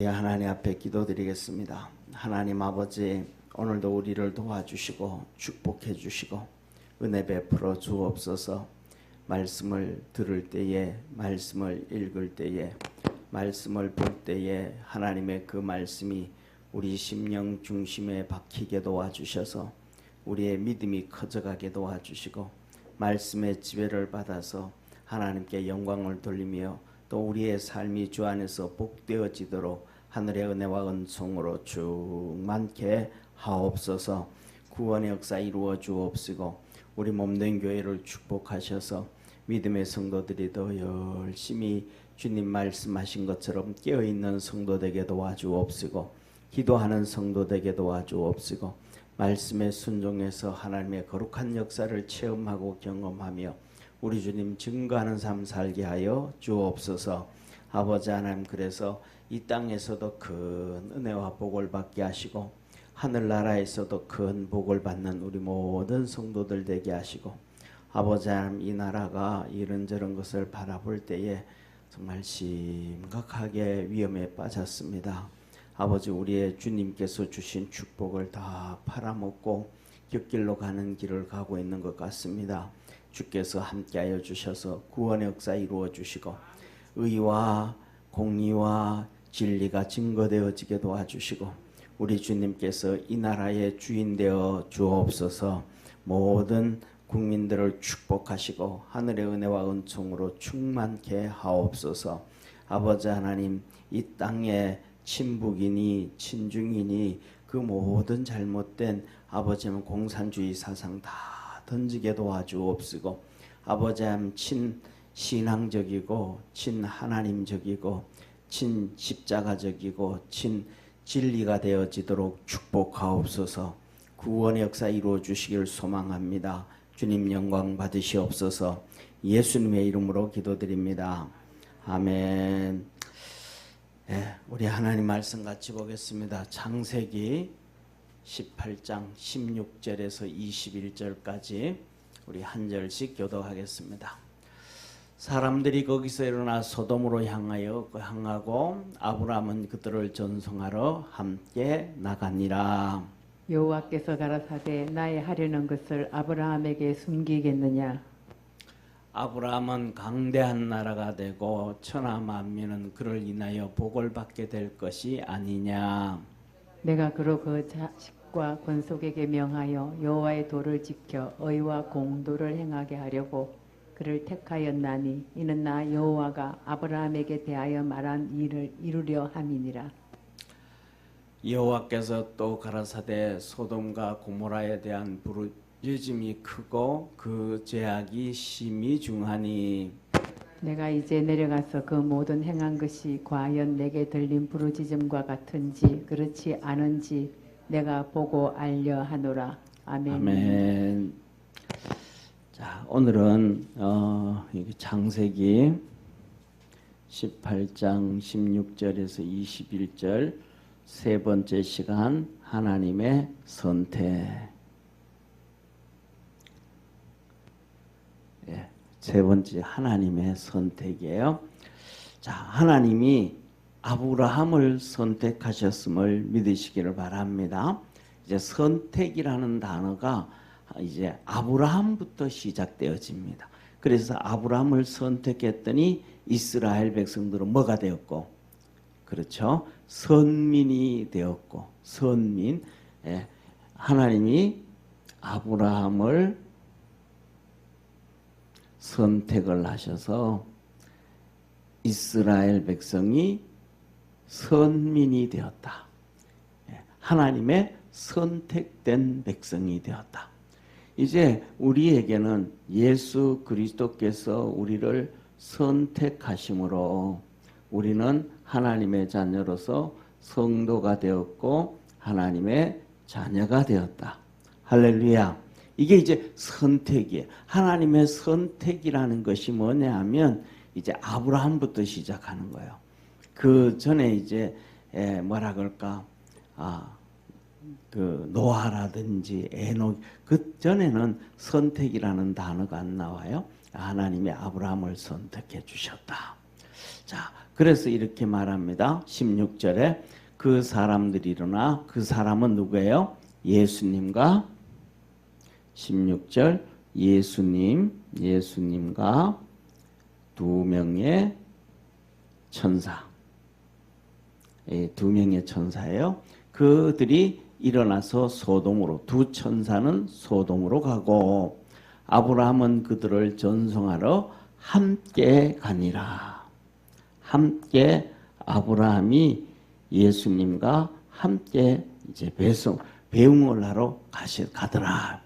하나님 앞에 기도드리겠습니다. 하나님 아버지, 오늘도 우리를 도와주시고 축복해 주시고 은혜 베풀어 주옵소서. 말씀을 들을 때에, 말씀을 읽을 때에, 말씀을 볼 때에 하나님의 그 말씀이 우리 심령 중심에 박히게 도와주셔서 우리의 믿음이 커져가게 도와주시고 말씀의 지배를 받아서 하나님께 영광을 돌리며 또 우리의 삶이 주 안에서 복되어지도록 하늘의 은혜와 은총으로 충만케 하옵소서. 구원의 역사 이루어 주옵시고 우리 몸된 교회를 축복하셔서 믿음의 성도들이 더 열심히 주님 말씀하신 것처럼 깨어있는 성도 되게 도와주옵시고 기도하는 성도 되게 도와주옵시고 말씀에 순종해서 하나님의 거룩한 역사를 체험하고 경험하며 우리 주님 증거하는 삶 살게 하여 주옵소서. 아버지 하나님, 그래서 이 땅에서도 큰 은혜와 복을 받게 하시고 하늘나라에서도 큰 복을 받는 우리 모든 성도들 되게 하시고 아버지 하나님, 이 나라가 이런저런 것을 바라볼 때에 정말 심각하게 위험에 빠졌습니다. 아버지, 우리의 주님께서 주신 축복을 다 팔아먹고 곁길로 가는 길을 가고 있는 것 같습니다. 주께서 함께하여 주셔서 구원의 역사 이루어 주시고 의와 공의와 진리가 증거되어지게 도와주시고 우리 주님께서 이 나라의 주인 되어 주옵소서. 모든 국민들을 축복하시고 하늘의 은혜와 은총으로 충만케 하옵소서. 아버지 하나님, 이 땅에 친북이니 친중이니 그 모든 잘못된 아버지는 공산주의 사상 다 던지게 도와주옵시고 아버지 하나님, 친신앙적이고 친하나님적이고 친십자가적이고 친진리가 되어지도록 축복하옵소서. 구원의 역사 이루어 주시길 소망합니다. 주님 영광 받으시옵소서. 예수님의 이름으로 기도드립니다. 아멘. 우리 하나님 말씀 같이 보겠습니다. 창세기 18장 16절에서 21절까지 우리 한 절씩 교독하겠습니다. 사람들이 거기서 일어나 소돔으로 향하고 아브라함은 그들을 전송하러 함께 나가니라. 여호와께서 가라사대 나의 하려는 것을 아브라함에게 숨기겠느냐. 아브라함은 강대한 나라가 되고 천하 만민은 그를 인하여 복을 받게 될 것이 아니냐. 내가 그로 그 자식과 권속에게 명하여 여호와의 도를 지켜 의와 공도를 행하게 하려고 그를 택하였나니 이는 나 여호와가 아브라함에게 대하여 말한 일을 이루려 함이니라. 여호와께서 또 가라사대 소돔과 고모라에 대한 부르짖음이 크고 그 죄악이 심히 중하니 내가 이제 내려가서 그 모든 행한 것이 과연 내게 들린 부르짖음과 같은지 그렇지 않은지 내가 보고 알려 하노라. 아멘. 아멘. 자, 오늘은 창세기 18장 16절에서 21절 세 번째 시간, 하나님의 선택. 세 번째 하나님의 선택이에요. 자, 하나님이 아브라함을 선택하셨음을 믿으시기를 바랍니다. 이제 선택이라는 단어가 이제 아브라함부터 시작되어집니다. 그래서 아브라함을 선택했더니 이스라엘 백성들은 뭐가 되었고, 그렇죠? 선민이 되었고, 선민. 하나님이 아브라함을 선택을 하셔서 이스라엘 백성이 선민이 되었다. 하나님의 선택된 백성이 되었다. 이제 우리에게는 예수 그리스도께서 우리를 선택하심으로 우리는 하나님의 자녀로서 성도가 되었고 하나님의 자녀가 되었다. 할렐루야. 이게 이제 선택이에요. 하나님의 선택이라는 것이 뭐냐 하면 이제 아브라함부터 시작하는 거예요. 그 전에 이제 뭐라 그럴까? 그 노아라든지 에녹, 그 전에는 선택이라는 단어가 안 나와요. 하나님이 아브라함을 선택해 주셨다. 자, 그래서 이렇게 말합니다. 16절에 그 사람들이 일어나, 그 사람은 누구예요? 예수님과 16절 예수님과 두 명의 천사, 두 명의 천사예요. 그들이 일어나서 소돔으로, 두 천사는 소돔으로 가고 아브라함은 그들을 전송하러 함께 가니라. 함께 아브라함이 예수님과 함께 이제 배웅을 하러 가더라.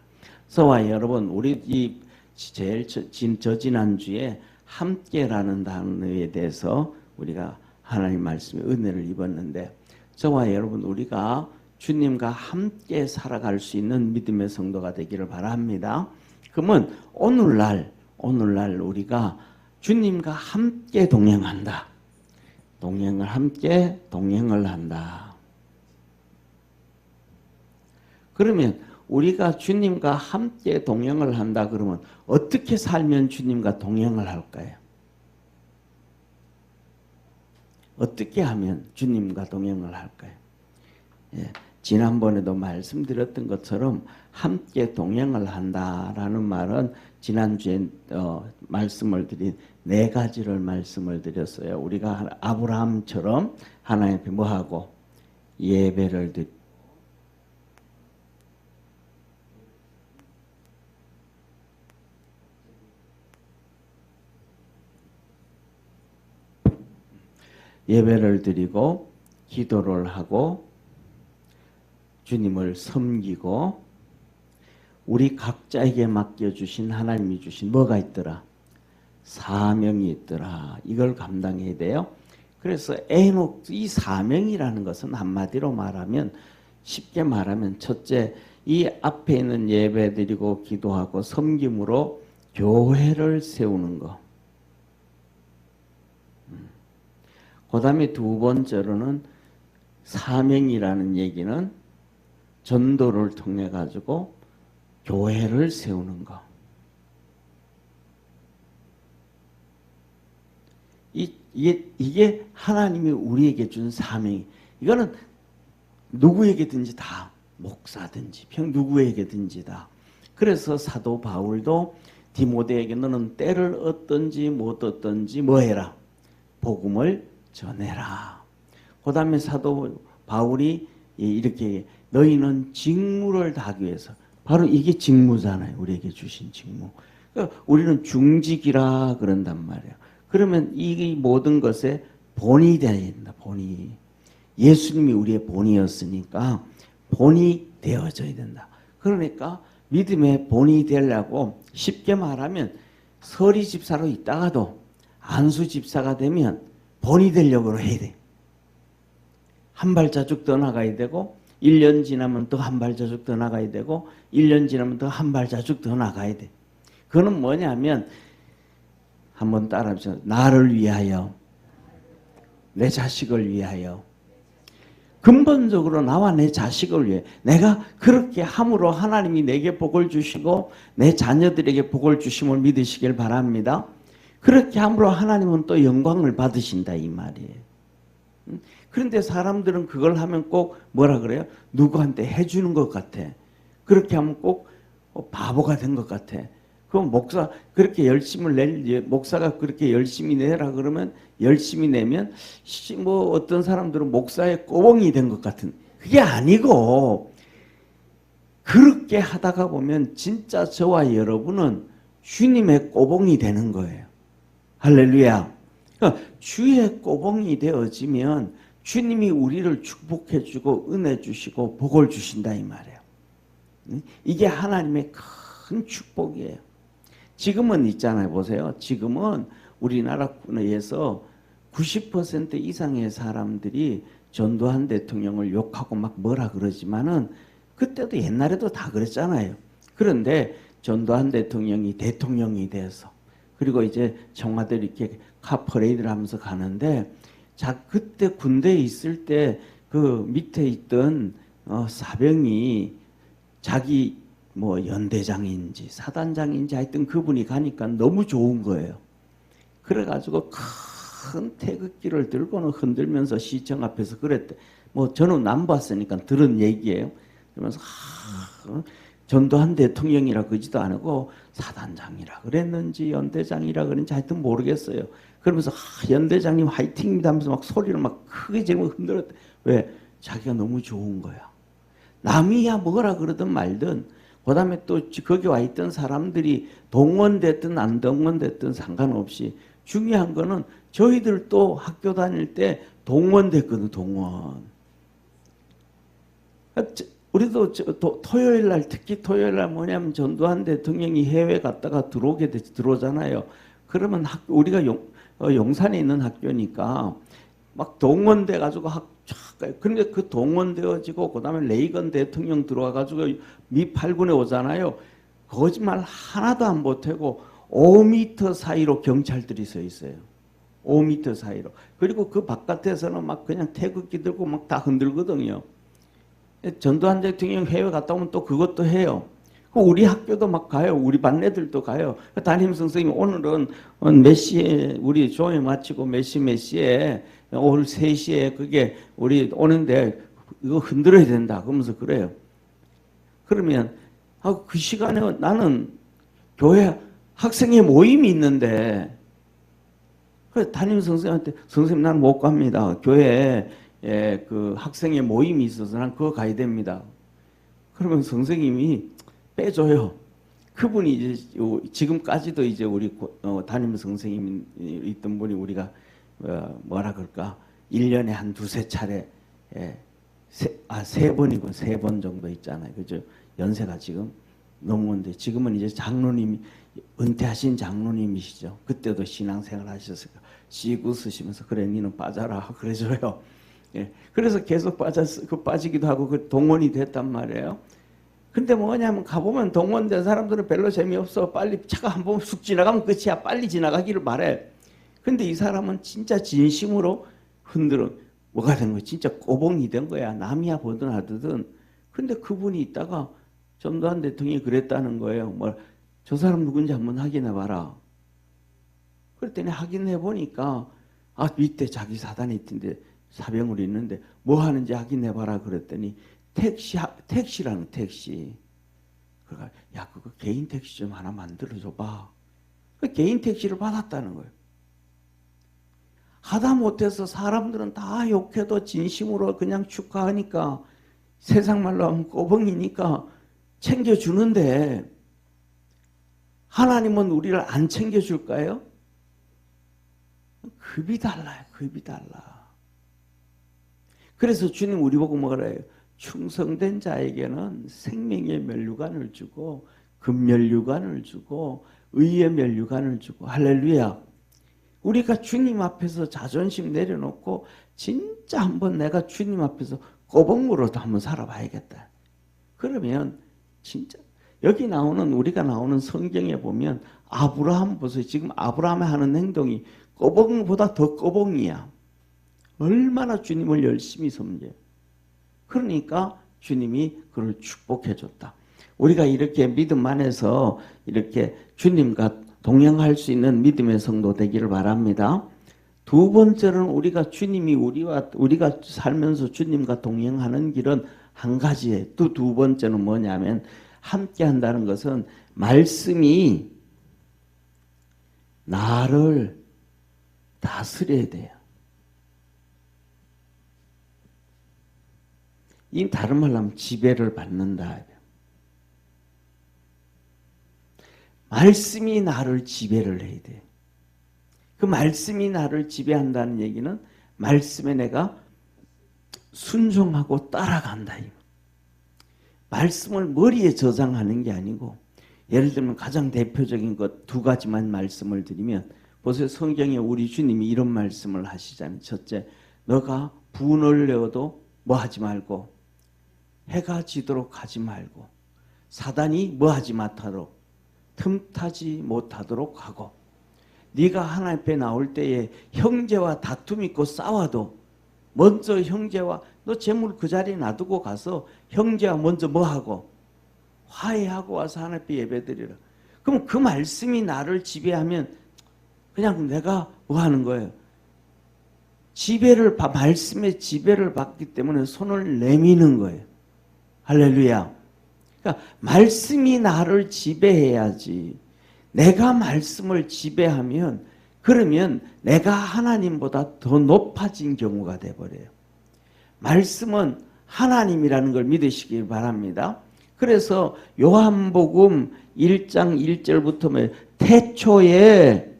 그래서 여러분, 우리 이 제일 지난주에 함께라는 단어에 대해서 우리가 하나님 말씀의 은혜를 입었는데, 저와 여러분, 우리가 주님과 함께 살아갈 수 있는 믿음의 성도가 되기를 바랍니다. 그러면 오늘날 우리가 주님과 함께 동행한다. 함께 동행을 한다. 그러면 우리가 주님과 함께 동행을 한다 그러면 어떻게 살면 주님과 동행을 할까요? 어떻게 하면 주님과 동행을 할까요? 지난번에도 말씀드렸던 것처럼 함께 동행을 한다라는 말은 지난주에 말씀을 드린 네 가지를 말씀을 드렸어요. 우리가 아브라함처럼 하나님 앞에 뭐하고 예배를 드리고 기도를 하고 주님을 섬기고 우리 각자에게 맡겨주신 하나님이 주신 뭐가 있더라? 사명이 있더라. 이걸 감당해야 돼요. 그래서 이 사명이라는 것은 한마디로 말하면, 쉽게 말하면 첫째, 이 앞에 있는 예배드리고 기도하고 섬김으로 교회를 세우는 거. 그 다음에 두 번째로는 사명이라는 얘기는 전도를 통해 가지고 교회를 세우는 거. 이게 하나님이 우리에게 준 사명이. 이거는 누구에게든지 다, 목사든지 누구에게든지 다. 그래서 사도 바울도 디모데에게 너는 때를 얻든지 못 얻든지 뭐 해라? 복음을 전해라. 그 다음에 사도 바울이 이렇게 너희는 직무를 다하기 위해서, 바로 이게 직무잖아요. 우리에게 주신 직무. 그러니까 우리는 중직이라 그런단 말이에요. 그러면 이 모든 것에 본이 되어야 된다. 본이. 예수님이 우리의 본이었으니까 본이 되어져야 된다. 그러니까 믿음의 본이 되려고, 쉽게 말하면 서리 집사로 있다가도 안수 집사가 되면 본이 되려고 해야 돼. 한 발자국 더 나가야 되고, 1년 지나면 또 한 발자국 더 나가야 되고, 1년 지나면 또 한 발자국 더 나가야 돼. 그거는 뭐냐면, 한번 따라해보세요. 나를 위하여, 내 자식을 위하여, 근본적으로 나와 내 자식을 위해, 내가 그렇게 함으로 하나님이 내게 복을 주시고 내 자녀들에게 복을 주심을 믿으시길 바랍니다. 그렇게 함으로 하나님은 또 영광을 받으신다 이 말이에요. 그런데 사람들은 그걸 하면 꼭 뭐라 그래요? 누구한테 해주는 것 같아. 그렇게 하면 꼭 바보가 된 것 같아. 그럼 목사가 그렇게 열심히 내라 그러면 열심히 내면 뭐 어떤 사람들은 목사의 꼬봉이 된 것 같은, 그게 아니고, 그렇게 하다가 보면 진짜 저와 여러분은 주님의 꼬봉이 되는 거예요. 할렐루야. 그러니까 주의 꼬봉이 되어지면 주님이 우리를 축복해 주고 은혜 주시고 복을 주신다 이 말이에요. 이게 하나님의 큰 축복이에요. 지금은 있잖아요. 보세요. 지금은 우리나라에서 90% 이상의 사람들이 전두환 대통령을 욕하고 막 뭐라 그러지만은 그때도 옛날에도 다 그랬잖아요. 그런데 전두환 대통령이 대통령이 돼서, 그리고 이제 청와대를 이렇게 카 퍼레이드를 하면서 가는데, 그때 군대에 있을 때 그 밑에 있던 사병이 자기 뭐 연대장인지 사단장인지 하여튼 그분이 가니까 너무 좋은 거예요. 그래가지고 큰 태극기를 들고는 흔들면서 시청 앞에서 그랬대. 뭐 저는 안 봤으니까 들은 얘기예요. 그러면서 전두환 대통령이라 그러지도 않고 사단장이라 그랬는지 연대장이라 그랬는지 하여튼 모르겠어요. 그러면서 연대장님 화이팅입니다 하면서 막 소리를 막 크게 지르고 흔들었대. 왜? 자기가 너무 좋은 거야. 남이야 뭐라 그러든 말든 그 다음에 또 거기 와 있던 사람들이 동원됐든 안 동원됐든 상관없이 중요한 거는 저희들 또 학교 다닐 때 동원됐거든. 동원. 우리도 토요일 날 특히 토요일 날 뭐냐면 전두환 대통령이 해외 갔다가 들어오잖아요. 그러면 우리가 용산에 있는 학교니까 막 동원돼 가지고 근데 그 동원되어지고 그다음에 레이건 대통령 들어와 가지고 미 8군에 오잖아요. 거짓말 하나도 안 보태고 5m 사이로 경찰들이 서 있어요. 5m 사이로. 그리고 그 바깥에서는 막 그냥 태극기 들고 막 다 흔들거든요. 전두환 대통령 해외 갔다 오면 또 그것도 해요. 우리 학교도 막 가요. 우리 반 애들도 가요. 담임 선생님 오늘은 몇 시에 우리 조회 마치고 몇 시에 오늘 3시에 그게 우리 오는데 이거 흔들어야 된다. 그러면서 그래요. 그러면 그 시간에 나는 교회 학생회 모임이 있는데 그래서 담임 선생님한테 선생님 나는 못 갑니다. 교회에 그 학생회 모임이 있어서 난 그거 가야 됩니다. 그러면 선생님이 빼줘요. 그분이 이제 지금까지도 이제 우리 담임 선생님이 있던 분이 우리가 뭐라 그럴까 1년에 한 두세 차례 세 번이고 3번 정도 있잖아요. 그죠? 연세가 지금 넘었는데 지금은 이제 장로님이 은퇴하신 장로님이시죠. 그때도 신앙생활 하셨으니까 씩 웃으시면서 그래 니는 빠져라 그래줘요. 예. 그래서 계속 빠지기도 하고 그 동원이 됐단 말이에요. 근데 뭐냐면 가보면 동원된 사람들은 별로 재미없어. 빨리 차가 한 번 쑥 지나가면 끝이야. 빨리 지나가기를 바래. 근데 이 사람은 진짜 진심으로 흔들어. 뭐가 된 거야? 진짜 꼬봉이 된 거야. 남이야 보든 하든. 근데 그분이 있다가 전두환 대통령이 그랬다는 거예요. 뭐 저 사람 누군지 한번 확인해 봐라. 그랬더니 확인해 보니까 밑에 자기 사단이 있던데 사병으로 있는데 뭐 하는지 확인해 봐라 그랬더니 택시라는 택시. 그러니까 야 그거 개인 택시 좀 하나 만들어 줘봐. 그 개인 택시를 받았다는 거예요. 하다 못해서 사람들은 다 욕해도 진심으로 그냥 축하하니까 세상 말로 하면 꼬벙이니까 챙겨주는데 하나님은 우리를 안 챙겨줄까요? 급이 달라요. 급이 달라. 그래서 주님 우리 보고 뭐라 해요? 충성된 자에게는 생명의 면류관을 주고 금면류관을 주고 의의 면류관을 주고 할렐루야. 우리가 주님 앞에서 자존심 내려놓고 진짜 한번 내가 주님 앞에서 꼬봉으로도 한번 살아봐야겠다. 그러면 진짜 여기 나오는 우리가 나오는 성경에 보면 아브라함 보세요. 지금 아브라함이 하는 행동이 꼬봉보다 더 꼬봉이야. 얼마나 주님을 열심히 섬겨요. 그러니까 주님이 그를 축복해 줬다. 우리가 이렇게 믿음 안에서 이렇게 주님과 동행할 수 있는 믿음의 성도 되기를 바랍니다. 두 번째는 우리가 우리가 살면서 주님과 동행하는 길은 한 가지예요. 또 두 번째는 뭐냐면 함께 한다는 것은 말씀이 나를 다스려야 돼요. 이 다른 말로 하면 지배를 받는다. 말씀이 나를 지배를 해야 돼. 그 말씀이 나를 지배한다는 얘기는 말씀에 내가 순종하고 따라간다. 말씀을 머리에 저장하는 게 아니고 예를 들면 가장 대표적인 것 2가지만 말씀을 드리면 보세요. 성경에 우리 주님이 이런 말씀을 하시잖아요. 첫째, 너가 분을 내어도 뭐 하지 말고 해가 지도록 하지 말고 사단이 뭐 하지 못하도록 틈타지 못하도록 하고 네가 하나님 앞에 나올 때에 형제와 다툼 있고 싸워도 먼저 형제와 너 재물 그 자리에 놔두고 가서 형제와 먼저 뭐 하고 화해하고 와서 하나님 앞에 예배드리라. 그럼 그 말씀이 나를 지배하면 그냥 내가 뭐 하는 거예요? 말씀의 지배를 받기 때문에 손을 내미는 거예요. 할렐루야. 그러니까 말씀이 나를 지배해야지. 내가 말씀을 지배하면 그러면 내가 하나님보다 더 높아진 경우가 돼버려요. 말씀은 하나님이라는 걸 믿으시길 바랍니다. 그래서 요한복음 1장 1절부터 태초에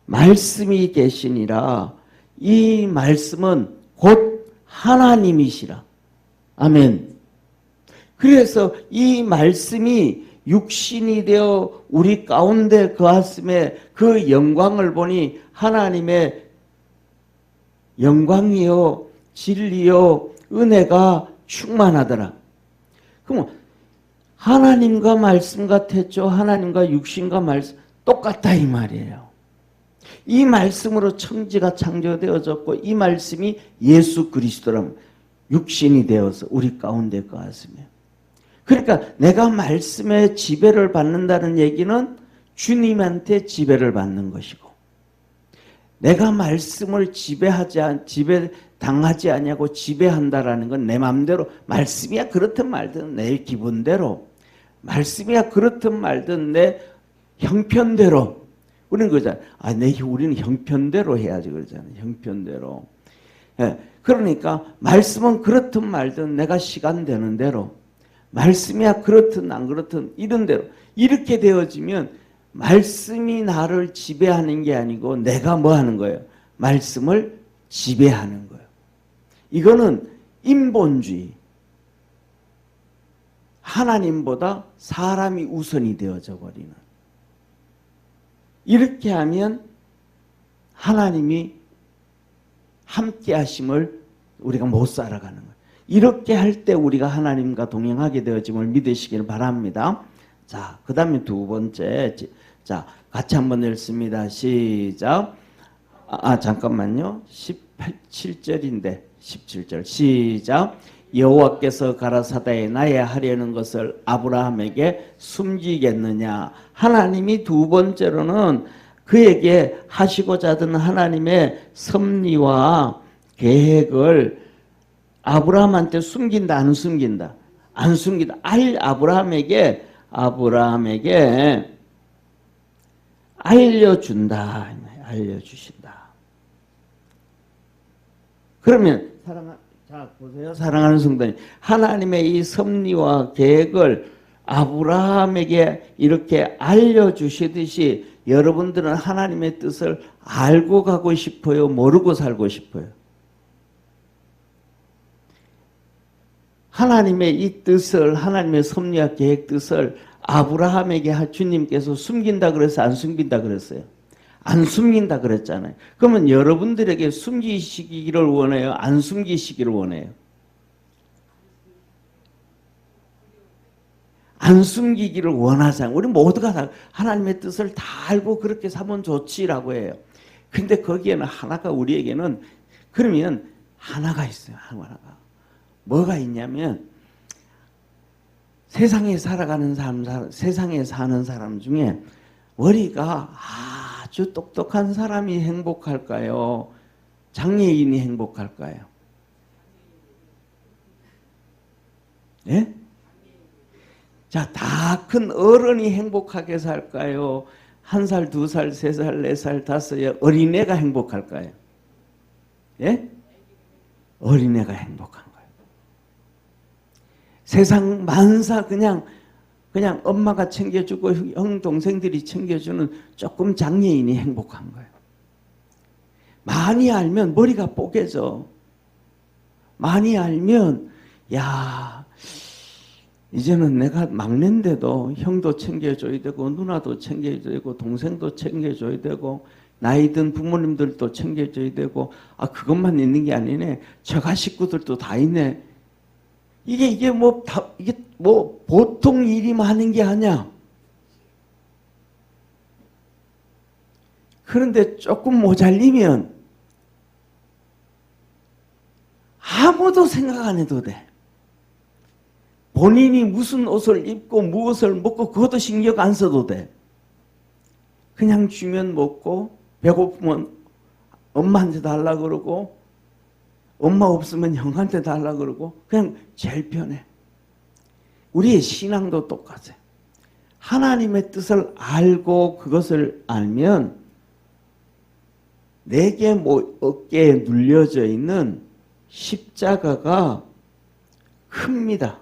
말씀이 계시니라. 이 말씀은 곧 하나님이시라. 아멘. 그래서 이 말씀이 육신이 되어 우리 가운데 거하심에 그 영광을 보니 하나님의 영광이요 진리요 은혜가 충만하더라. 그럼 하나님과 말씀 같았죠. 하나님과 육신과 말씀 똑같다 이 말이에요. 이 말씀으로 천지가 창조되어졌고 이 말씀이 예수 그리스도라면 육신이 되어서 우리 가운데 거하시며, 그러니까 내가 말씀에 지배를 받는다는 얘기는 주님한테 지배를 받는 것이고, 내가 말씀을 지배당하지 아니하고 지배한다라는 건 내 마음대로, 말씀이야 그렇든 말든 내 기분대로, 말씀이야 그렇든 말든 내 형편대로, 우리는 그러잖아요. 우리는 형편대로 해야지 그러잖아요. 형편대로. 예, 그러니까 말씀은 그렇든 말든 내가 시간 되는 대로, 말씀이야 그렇든 안 그렇든 이런 대로 이렇게 되어지면 말씀이 나를 지배하는 게 아니고 내가 뭐 하는 거예요? 말씀을 지배하는 거예요. 이거는 인본주의. 하나님보다 사람이 우선이 되어져 버리는. 이렇게 하면 하나님이 함께 하심을 우리가 못 살아가는 거예요. 이렇게 할 때 우리가 하나님과 동행하게 되어짐을 믿으시길 바랍니다. 자, 그 다음에 두 번째. 자, 같이 한번 읽습니다. 시작. 잠깐만요. 17절인데 17절 시작. 여호와께서 가라사대 나의 하려는 것을 아브라함에게 숨기겠느냐. 하나님이 두 번째로는 그에게 하시고자 하던 하나님의 섭리와 계획을 아브라함한테 숨긴다 안 숨긴다? 안 숨긴다. 아브라함에게 알려준다. 알려주신다. 그러면 자 보세요. 사랑하는 성도님, 하나님의 이 섭리와 계획을 아브라함에게 이렇게 알려주시듯이 여러분들은 하나님의 뜻을 알고 가고 싶어요? 모르고 살고 싶어요? 하나님의 이 뜻을, 하나님의 섭리와 계획 뜻을 아브라함에게 주님께서 숨긴다 그래서 안 숨긴다 그랬어요? 안 숨긴다 그랬잖아요. 그러면 여러분들에게 숨기시기를 원해요? 안 숨기시기를 원해요? 안 숨기기를 원하잖아요. 우리 모두가 다 하나님의 뜻을 다 알고 그렇게 사면 좋지라고 해요. 근데 거기에는 하나가, 우리에게는 그러면 하나가 있어요. 하나가. 뭐가 있냐면 세상에 살아가는 사람, 세상에 사는 사람 중에 머리가 아주 똑똑한 사람이 행복할까요? 장애인이 행복할까요? 예? 자, 다 큰 어른이 행복하게 살까요? 1살, 2살, 3살, 4살, 5살 어린애가 행복할까요? 예? 어린애가 행복한 거예요. 세상 만사 그냥 엄마가 챙겨주고 형 동생들이 챙겨주는 조금 장애인이 행복한 거예요. 많이 알면 머리가 뽀개져. 많이 알면 이제는 내가 막내인데도 형도 챙겨줘야 되고 누나도 챙겨줘야 되고 동생도 챙겨줘야 되고 나이 든 부모님들도 챙겨줘야 되고 그것만 있는 게 아니네. 저가 식구들도 다 있네. 이게 뭐 보통 일이 많은 게 아니야. 그런데 조금 모자리면 아무도 생각 안 해도 돼. 본인이 무슨 옷을 입고 무엇을 먹고 그것도 신경 안 써도 돼. 그냥 주면 먹고 배고프면 엄마한테 달라 그러고 엄마 없으면 형한테 달라 그러고 그냥 제일 편해. 우리의 신앙도 똑같아요. 하나님의 뜻을 알고 그것을 알면 내게 어깨에 눌려져 있는 십자가가 큽니다.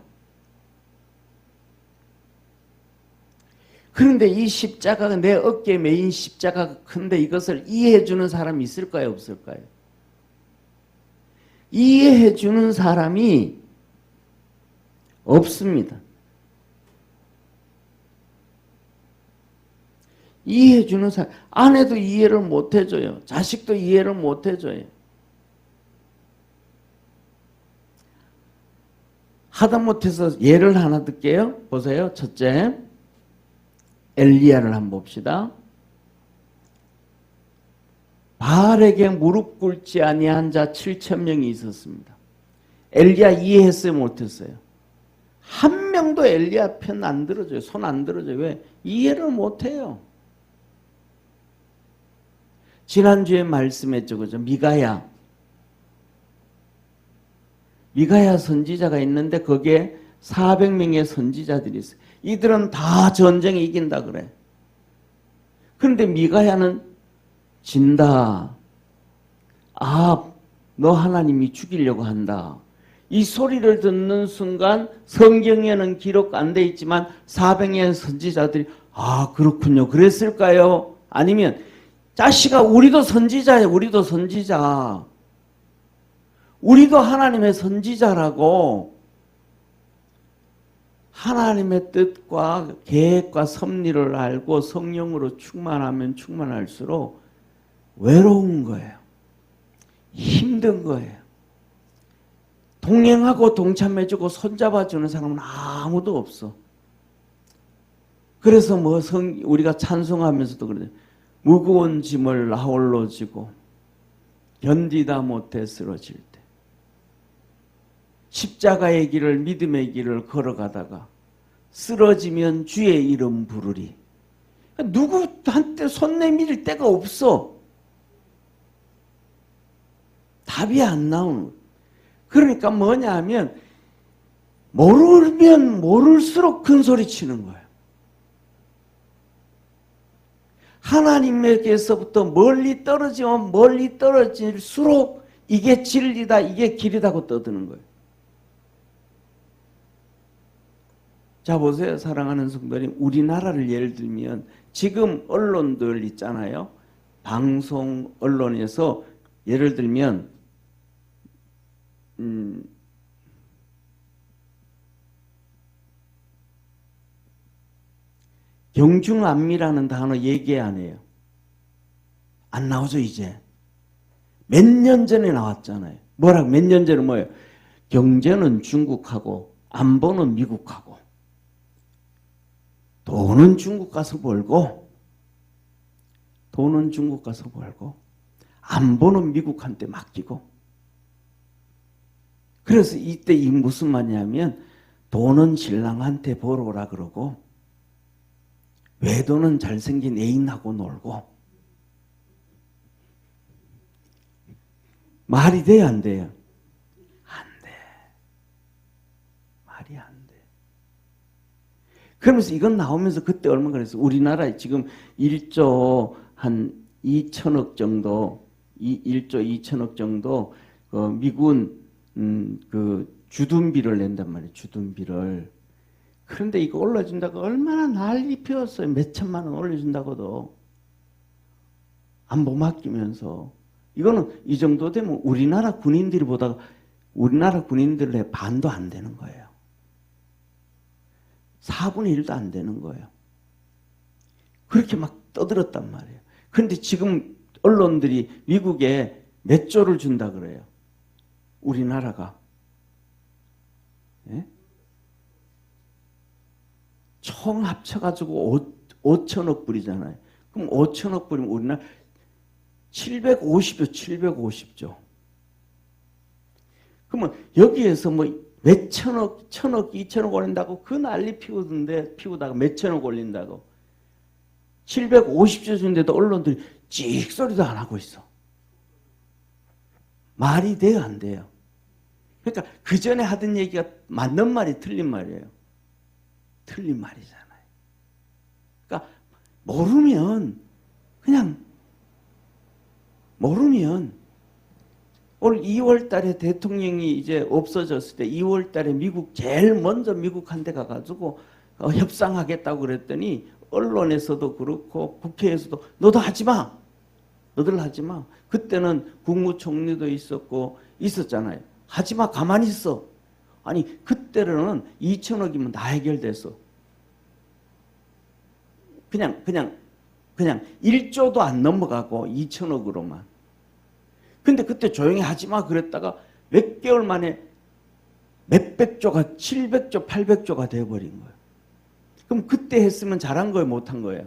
그런데 이 십자가가 내 어깨에 메인 십자가가 큰데 이것을 이해해 주는 사람이 있을까요? 없을까요? 이해해 주는 사람이 없습니다. 이해해 주는 사람, 아내도 이해를 못 해줘요. 자식도 이해를 못 해줘요. 하다못해서 예를 하나 들게요. 보세요. 첫째, 엘리야를 한번 봅시다. 바알에게 무릎 꿇지 아니한 자 7,000명이 있었습니다. 엘리야 이해했어요? 못했어요? 한 명도 엘리야 편 안 들어줘요. 손 안 들어줘요. 왜? 이해를 못해요. 지난주에 말씀했죠. 그죠? 미가야 선지자가 있는데 거기에 400명의 선지자들이 있어요. 이들은 다 전쟁에 이긴다 그래. 그런데 미가야는 진다. 아, 너 하나님이 죽이려고 한다. 이 소리를 듣는 순간 성경에는 기록 안 돼 있지만 400명의 선지자들이 아, 그렇군요. 그랬을까요? 아니면 자식아, 우리도 선지자예요. 우리도 선지자. 우리도 하나님의 선지자라고 하나님의 뜻과 계획과 섭리를 알고 성령으로 충만하면 충만할수록 외로운 거예요. 힘든 거예요. 동행하고 동참해주고 손잡아주는 사람은 아무도 없어. 그래서 우리가 찬송하면서도 그러죠. 무거운 짐을 나홀로 지고 견디다 못해 쓰러질 때 십자가의 길을 믿음의 길을 걸어가다가 쓰러지면 주의 이름 부르리. 누구한테 손 내밀 데가 없어. 답이 안 나오는 거예요. 그러니까 뭐냐 하면 모르면 모를수록 큰 소리 치는 거예요. 하나님에게서부터 멀리 떨어지면 멀리 떨어질수록 이게 진리다, 이게 길이다고 떠드는 거예요. 자, 보세요. 사랑하는 성도님, 우리나라를 예를 들면 지금 언론들 있잖아요. 방송 언론에서 예를 들면 경중안미라는 단어 얘기 안 해요. 안 나오죠, 이제. 몇 년 전에 나왔잖아요. 뭐라고? 몇 년 전에 뭐예요? 경제는 중국하고 안보는 미국하고 돈은 중국 가서 벌고 안보는 미국한테 맡기고. 그래서 이때 이 무슨 말이냐면 돈은 신랑한테 벌어오라 그러고 외도는 잘생긴 애인하고 놀고. 말이 돼요, 안 돼요? 안 돼. 말이 안 돼. 그러면서 이건 나오면서 그때 얼마나 그랬어? 우리나라에 지금 1조 한 2천억 정도, 1조 2천억 정도 미군 그 주둔비를 낸단 말이에요. 주둔비를. 그런데 이거 올려준다고 얼마나 난리 피웠어요. 몇 천만 원 올려준다고도. 안보 맡기면서. 이거는 이 정도 되면 우리나라 군인들보다 우리나라 군인들의 반도 안 되는 거예요. 4분의 1도 안 되는 거예요. 그렇게 막 떠들었단 말이에요. 그런데 지금 언론들이 미국에 몇 조를 준다 그래요. 우리나라가. 예? 총 합쳐가지고 5천억 불이잖아요. 그럼 5천억 불이면 우리나라 750조. 그러면 여기에서 몇 천억, 2천억 올린다고 그 난리 피우다가 몇 천억 올린다고. 750조 주는데도 언론들이 찍소리도 안 하고 있어. 말이 돼요, 안 돼요? 그러니까 그 전에 하던 얘기가 맞는 말이 틀린 말이에요. 틀린 말이잖아요. 그러니까 모르면 올 2월 달에 대통령이 이제 없어졌을 때 2월 달에 미국 제일 먼저 미국한테 가가지고 협상하겠다고 그랬더니 언론에서도 그렇고 국회에서도 너도 하지 마. 너들 하지 마. 그때는 국무총리도 있었잖아요. 하지 마. 가만히 있어. 아니 그때는 2천억이면 다 해결됐어. 그냥 1조도 안 넘어가고 2천억으로만. 근데 그때 조용히 하지 마 그랬다가 몇 개월 만에 몇백 조가 700조, 800조가 돼버린 거예요. 그럼 그때 했으면 잘한 거예요, 못한 거예요?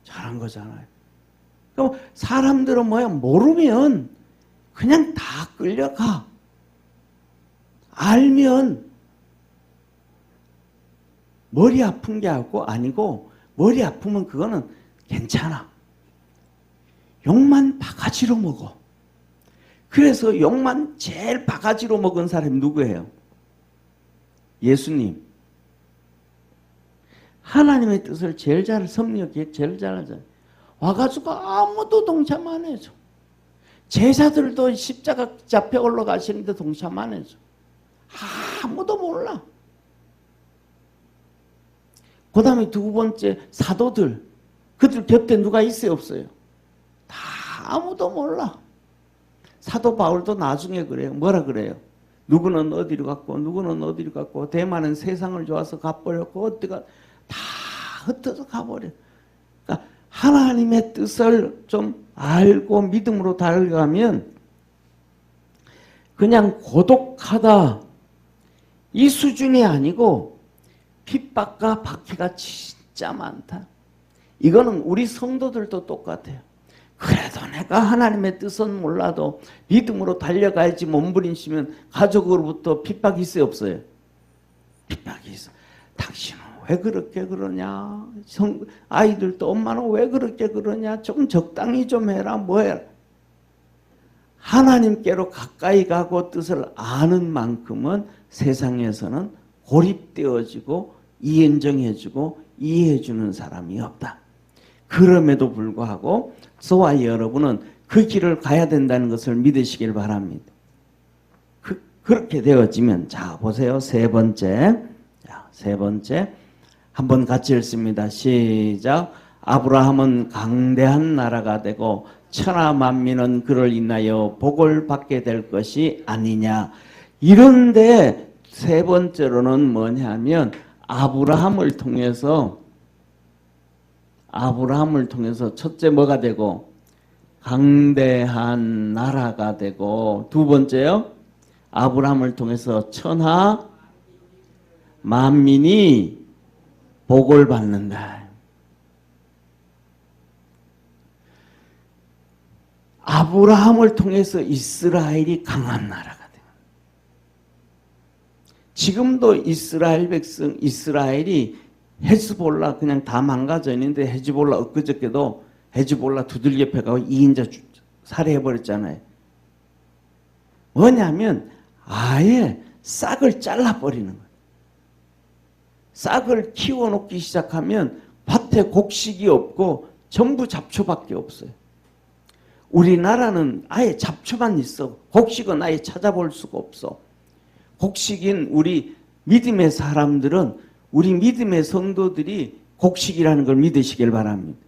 잘한 거잖아요. 그럼 사람들은 뭐야? 모르면 그냥 다 끌려가. 알면 머리 아픈 게 아니고 머리 아프면 그거는 괜찮아. 욕만 바가지로 먹어. 그래서 욕만 제일 바가지로 먹은 사람이 누구예요? 예수님. 하나님의 뜻을 제일 잘 섭렵해, 제일 잘 하잖아요. 와가지고 아무도 동참 안 해줘. 제자들도 십자가 잡혀 올라가시는데 동참 안 해줘. 아무도 몰라. 그 다음에 두 번째 사도들. 그들 곁에 누가 있어요, 없어요? 다 아무도 몰라. 사도 바울도 나중에 그래요. 뭐라 그래요? 누구는 어디로 갔고 누구는 어디로 갔고 대만은 세상을 좋아서 가버렸고 어디가 다 흩어져 가버려. 그러니까 하나님의 뜻을 좀 알고 믿음으로 달려가면 그냥 고독하다 이 수준이 아니고 핍박과 박해가 진짜 많다. 이거는 우리 성도들도 똑같아요. 그래도 내가 하나님의 뜻은 몰라도 믿음으로 달려가야지 몸부림치면 가족으로부터 핍박이 있어요, 없어요? 핍박이 있어. 당신은 왜 그렇게 그러냐? 아이들도 엄마는 왜 그렇게 그러냐? 좀 적당히 좀 해라, 뭐 해라. 하나님께로 가까이 가고 뜻을 아는 만큼은 세상에서는 고립되어지고 인정해주고 이해해주는 사람이 없다. 그럼에도 불구하고 저와 여러분은 그 길을 가야 된다는 것을 믿으시길 바랍니다. 그렇게 되어지면 자 보세요. 세 번째 한번 같이 읽습니다. 시작. 아브라함은 강대한 나라가 되고 천하 만민은 그를 인하여 복을 받게 될 것이 아니냐. 이런데 세 번째로는 뭐냐면 아브라함을 통해서 첫째 뭐가 되고 강대한 나라가 되고 두 번째요. 아브라함을 통해서 천하 만민이 복을 받는다. 아브라함을 통해서 이스라엘이 강한 나라가 돼요. 지금도 이스라엘 백성, 이스라엘이 헤즈볼라 그냥 다 망가져 있는데 헤즈볼라 엊그저께도 헤즈볼라 두들겨 패가고 2인자 살해해버렸잖아요. 뭐냐면 아예 싹을 잘라버리는 거예요. 싹을 키워놓기 시작하면 밭에 곡식이 없고 전부 잡초밖에 없어요. 우리나라는 아예 잡초만 있어. 곡식은 아예 찾아볼 수가 없어. 곡식인 우리 믿음의 사람들은 우리 믿음의 성도들이 곡식이라는 걸 믿으시길 바랍니다.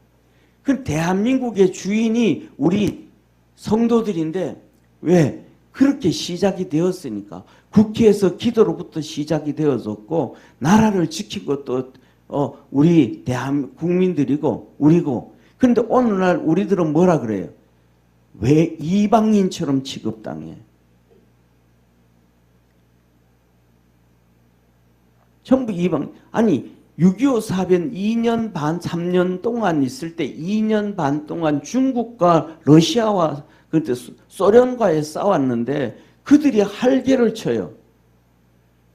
그 대한민국의 주인이 우리 성도들인데 왜? 그렇게 시작이 되었으니까. 국회에서 기도로부터 시작이 되어졌고 나라를 지킨 것도 우리 국민들이고 우리고. 그런데 오늘날 우리들은 뭐라 그래요? 왜 이방인처럼 취급당해? 전부 이방. 아니 6.25 사변 2년 반 3년 동안 있을 때 2년 반 동안 중국과 러시아와 그때 소련과에 싸웠는데 그들이 할개를 쳐요.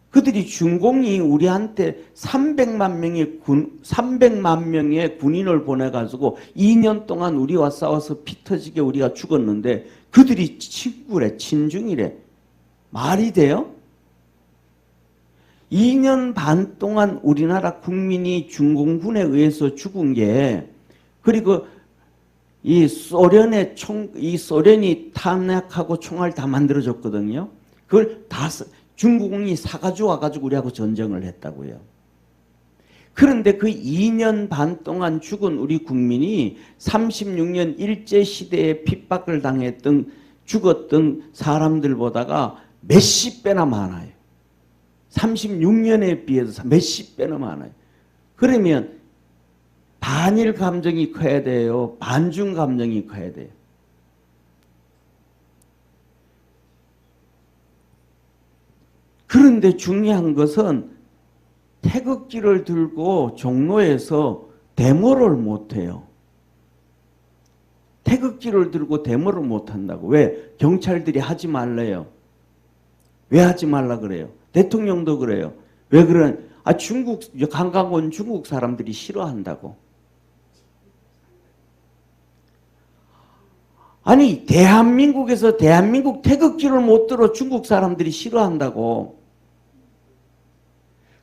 그들이 준공이 우리한테 300만 명의 군인을 보내가지고 2년 동안 우리와 싸워서 피 터지게 우리가 죽었는데 그들이 친구래, 친중이래. 말이 돼요? 2년 반 동안 우리나라 국민이 중공군에 의해서 죽은 게, 그리고 이 소련이 탄약하고 총알 다 만들어줬거든요. 그걸 다 중국이 사가지고 와가지고 우리하고 전쟁을 했다고요. 그런데 그 2년 반 동안 죽은 우리 국민이 36년 일제시대에 핍박을 당했던, 죽었던 사람들보다가 몇십 배나 많아요. 36년에 비해서 몇십 배나 많아요. 그러면 반일 감정이 커야 돼요? 반중 감정이 커야 돼요? 그런데 중요한 것은 태극기를 들고 종로에서 데모를 못해요. 태극기를 들고 데모를 못한다고. 왜? 경찰들이 하지 말래요. 왜 하지 말라 그래요? 대통령도 그래요. 왜 그런? 중국 관광 온 중국 사람들이 싫어한다고. 아니, 대한민국에서 대한민국 태극기를 못 들어 중국 사람들이 싫어한다고.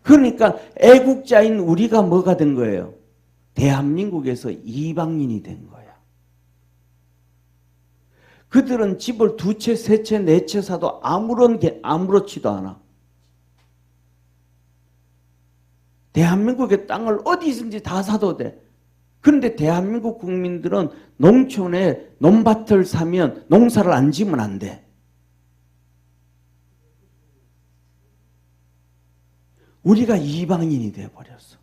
그러니까 애국자인 우리가 뭐가 된 거예요? 대한민국에서 이방인이 된 거야. 그들은 집을 두 채, 세 채, 네 채 사도 아무렇지도 않아. 대한민국의 땅을 어디든지 다 사도 돼. 그런데 대한민국 국민들은 농촌에 논밭을 사면 농사를 안 지으면 안 돼. 우리가 이방인이 돼버렸어.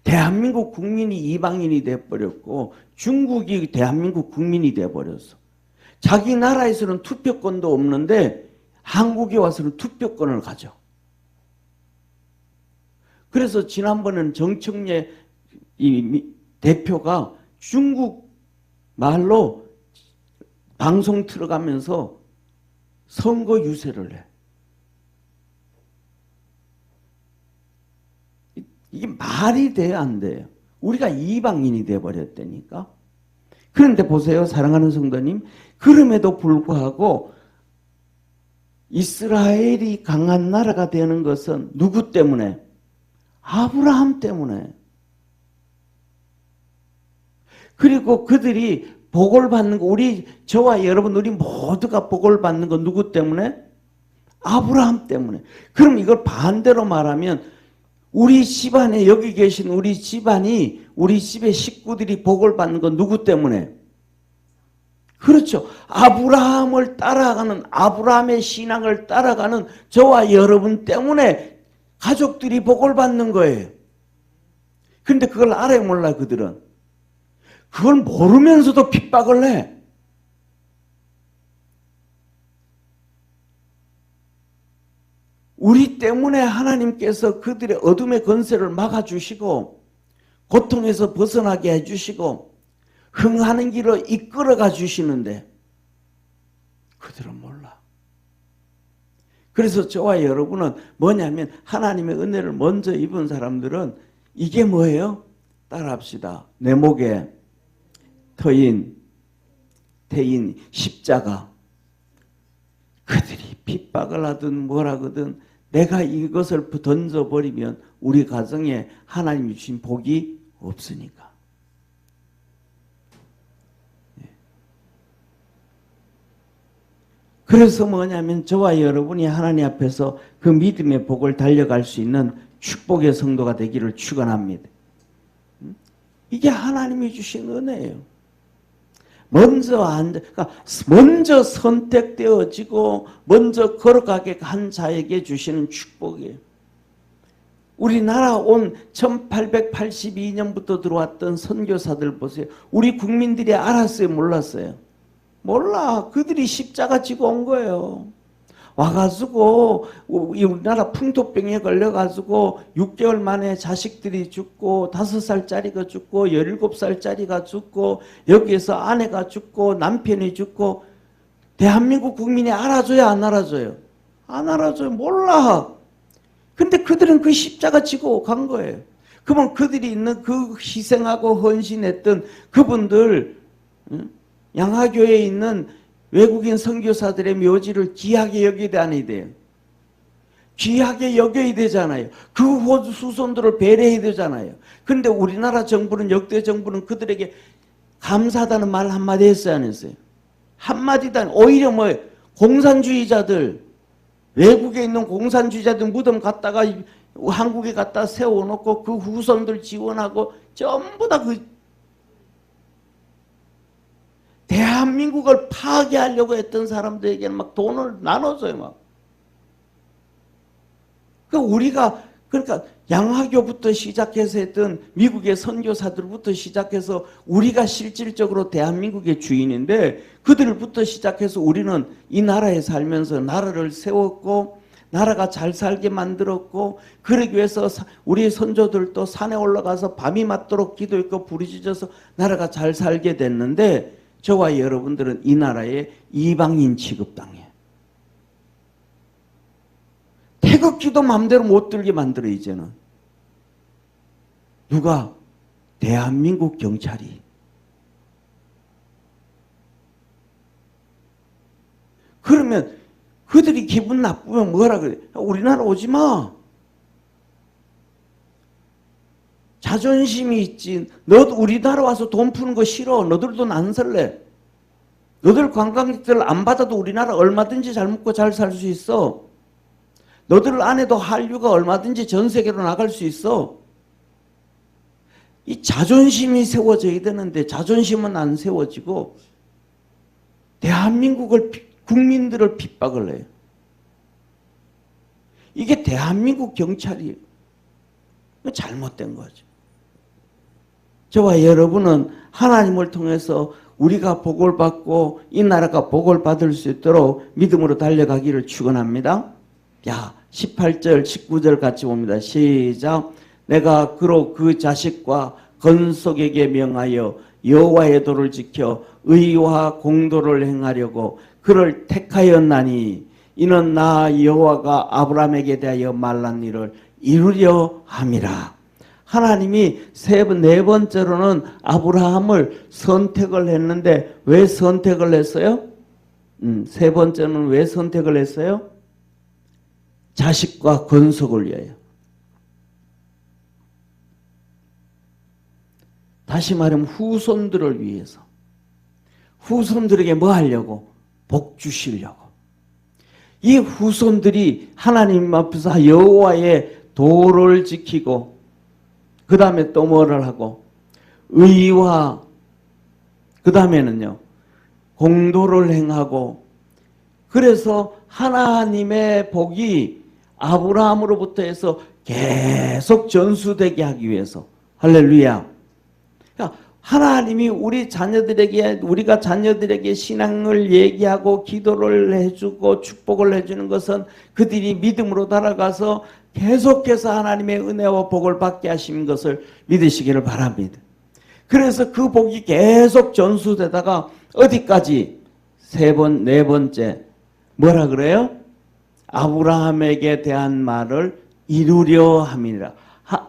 대한민국 국민이 이방인이 돼버렸고 중국이 대한민국 국민이 돼버렸어. 자기 나라에서는 투표권도 없는데 한국에 와서는 투표권을 가져. 그래서 지난번에는 정청래 이 대표가 중국 말로 방송 틀어가면서 선거 유세를 해. 이게 말이 돼야 안 돼요? 우리가 이방인이 돼버렸다니까. 그런데 보세요, 사랑하는 성도님. 그럼에도 불구하고 이스라엘이 강한 나라가 되는 것은 누구 때문에? 아브라함 때문에. 그리고 그들이 복을 받는 거, 저와 여러분, 우리 모두가 복을 받는 거 누구 때문에? 아브라함 때문에. 그럼 이걸 반대로 말하면 우리 집안에, 여기 계신 우리 집안이, 우리 집의 식구들이 복을 받는 건 누구 때문에? 그렇죠. 아브라함을 따라가는, 아브라함의 신앙을 따라가는 저와 여러분 때문에 가족들이 복을 받는 거예요. 그런데 그걸 알아요, 몰라요, 그들은? 그걸 모르면서도 핍박을 해. 우리 때문에 하나님께서 그들의 어둠의 권세를 막아주시고 고통에서 벗어나게 해주시고 흥하는 길로 이끌어가 주시는데 그들은 몰라. 그래서 저와 여러분은 뭐냐면 하나님의 은혜를 먼저 입은 사람들은 이게 뭐예요? 따라합시다. 내 목에 태인 십자가. 그들이 핍박을 하든 뭐라거든 내가 이것을 던져버리면 우리 가정에 하나님이 주신 복이 없으니까. 그래서 뭐냐면 저와 여러분이 하나님 앞에서 그 믿음의 복을 달려갈 수 있는 축복의 성도가 되기를 축원합니다. 이게 하나님이 주신 은혜예요. 먼저 선택되어지고 먼저 걸어가게 한 자에게 주시는 축복이에요. 우리나라 온 1882년부터 들어왔던 선교사들 보세요. 우리 국민들이 알았어요? 몰랐어요? 몰라. 그들이 십자가 지고 온 거예요. 와가지고 우리나라 풍토병에 걸려가지고 6개월 만에 자식들이 죽고 5살짜리가 죽고 17살짜리가 죽고 여기에서 아내가 죽고 남편이 죽고 대한민국 국민이 알아줘요? 안 알아줘요? 안 알아줘요. 몰라. 근데 그들은 그 십자가 지고 간 거예요. 그러면 그들이 있는 그 희생하고 헌신했던 그분들, 양화교회에 있는 외국인 선교사들의 묘지를 귀하게 여기야 아니 돼요. 귀하게 여겨야 되잖아요. 그 후손들을 배려해야 되잖아요. 그런데 우리나라 정부는, 역대 정부는 그들에게 감사하다는 말 한마디 했어요, 안 했어요? 한마디도 오히려 뭐 공산주의자들, 외국에 있는 공산주의자들 무덤 갖다가 한국에 갖다 세워놓고 그 후손들 지원하고 전부 다 그 대한민국을 파괴하려고 했던 사람들에게는 막 돈을 나눠줘요, 막. 그러니까 양화교부터 시작해서 했던 미국의 선교사들부터 시작해서 우리가 실질적으로 대한민국의 주인인데 그들부터 시작해서 우리는 이 나라에 살면서 나라를 세웠고 나라가 잘 살게 만들었고 그러기 위해서 우리 선조들도 산에 올라가서 밤이 맞도록 기도했고 부르짖어서 나라가 잘 살게 됐는데 저와 여러분들은 이 나라의 이방인 취급당해요. 태극기도 마음대로 못 들게 만들어 이제는. 누가? 대한민국 경찰이. 그러면 그들이 기분 나쁘면 뭐라 그래? 우리나라 오지 마. 자존심이 있지. 너도 우리나라 와서 돈 푸는 거 싫어. 너들도 안 살래. 너들 관광객들 안 받아도 우리나라 얼마든지 잘 먹고 잘 살 수 있어. 너들 안에도 한류가 얼마든지 전 세계로 나갈 수 있어. 이 자존심이 세워져야 되는데 자존심은 안 세워지고 대한민국을 국민들을 핍박을 해요. 이게 대한민국 경찰이에요. 잘못된 거죠. 저와 여러분은 하나님을 통해서 우리가 복을 받고 이 나라가 복을 받을 수 있도록 믿음으로 달려가기를 축원합니다. 야, 18절, 19절 같이 봅니다. 시작. 내가 그로 그 자식과 건속에게 명하여 여호와의 도를 지켜 의와 공도를 행하려고 그를 택하였나니 이는 나 여호와가 아브라함에게 대하여 말한 일을 이루려 함이라. 하나님이 네 번째로는 아브라함을 선택을 했는데 왜 선택을 했어요? 세 번째는 왜 선택을 했어요? 자식과 건속을 위하여. 다시 말하면 후손들을 위해서. 후손들에게 뭐 하려고? 복 주시려고. 이 후손들이 하나님 앞에서 여호와의 도를 지키고 그 다음에 또 뭐를 하고 의와 그 다음에는요 공도를 행하고 그래서 하나님의 복이 아브라함으로부터 해서 계속 전수되게 하기 위해서 할렐루야. 그러니까 하나님이 우리가 자녀들에게 신앙을 얘기하고 기도를 해주고 축복을 해주는 것은 그들이 믿음으로 달아가서 계속해서 하나님의 은혜와 복을 받게 하신 것을 믿으시기를 바랍니다. 그래서 그 복이 계속 전수되다가 어디까지? 네 번째 뭐라 그래요? 아브라함에게 대한 말을 이루려 함이라.